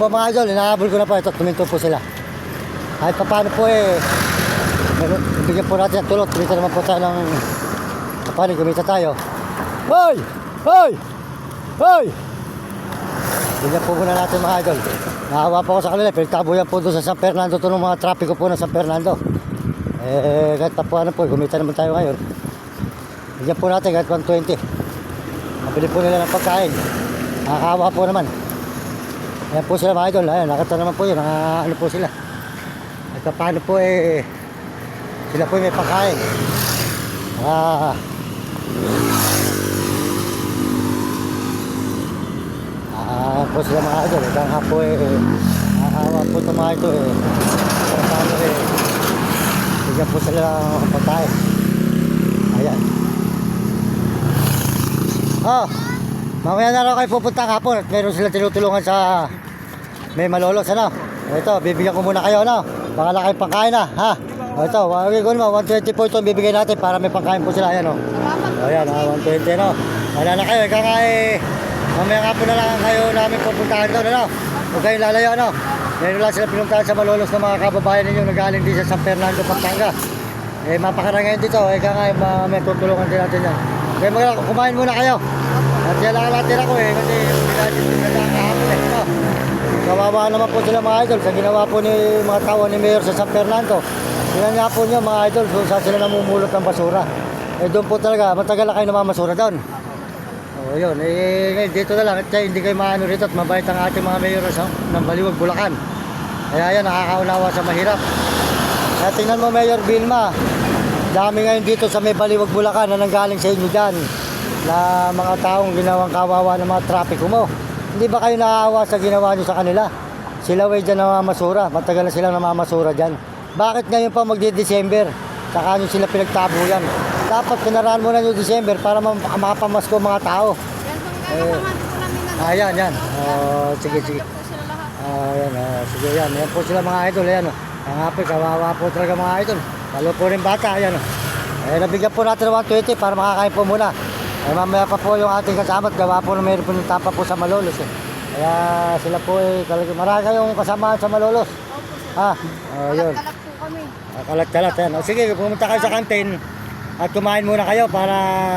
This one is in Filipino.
po mga idol, inahabol ko na po ito, tuminto po sila. Kahit paano po bigyan po natin ang tulog, kumita naman po tayo ng paano, kumita tayo. Hoy! Hoy! Hoy! Bigyan po muna natin mga idol. Nakawa po ako sa kanila, pinagtabuyan po doon sa San Fernando, ito ng mga trapiko po ng San Fernando. Kahit paano po, kumita naman tayo ngayon. Bigyan po natin kahit 120. Mabili po nila ng pagkain. Nakakawa po naman. Ayan po sila mga idol. Ayan, nakita naman po yun. Ano po sila. At paano po sila po may pagkain. Po sila mga idol. Hanggang nga po nakakawa po ito mga idol. Paano bigyan po sila ng pagkain. Ayan. Mamaya na raw kayo pupunta hapon at meron sila tinutulungan sa may malolos, ano? Ito, bibigyan ko muna kayo, ano? Baka na kayo pangkain na, ha? Ito, 120 po ito bibigyan natin para may pangkain po sila, ayan, o. Ayan, 120, no? Wala na kayo, ika nga mamaya nga po na lang kayo namin pupuntahan doon, ano? Huwag kayong lalayo, ano? Meron lang sila pinuntahan sa malolos ng mga kababayan ninyo na galing din sa San Fernando, Pampanga. Mapakarangayin dito, ika nga may tutulungan din natin yan. Kaya kumain muna kayo. At yan lang natin ako kasi hindi natin pinagkakahapon no? Kawawa naman po sila mga idol sa ginawa po ni mga tao ni Mayor sa San Fernando. Tingnan nga po niyo mga idol kung saan sila namumulot ng basura. Doon po talaga, matagal na kayo namamasura doon. Yun, ngayon dito na lang at hindi kayo maano rito at mabait ang ating mga Mayor ng Baliwag, Bulacan. Kaya yan, nakakaunawa sa mahirap. Kaya tingnan mo Mayor Vilma, dami ngayon dito sa may Baliwag, Bulacan na nanggaling sa inyo dyan na mga taong ginawang kawawa ng mga trapiko mo. Hindi ba kayo naawa sa ginawa nyo sa kanila? Sila way dyan namamasura, matagal na silang namamasura dyan. Bakit ngayon pa magdi-December? Saka nyo sila pinagtabuyan. Dapat pinaraan mo na nyo December para makapamasko mga tao. Ayan, yan. Sige. Ayan, sige yan. Yan po sila mga idol. Ayan, ang apoy, kawawa po talaga mga idol. Lalo po rin bata, ayan. Nabigyan po natin ng 120 para makakain po muna. Mamaya pa po yung ating kasama at gawa po na mayroon po ng tapa po sa Malolos. Kaya sila po marami kayong kasama sa Malolos. Yun. Kalat po kami. Kalat-kalat yan. Sige, pumunta kayo sa kantin at kumain muna kayo para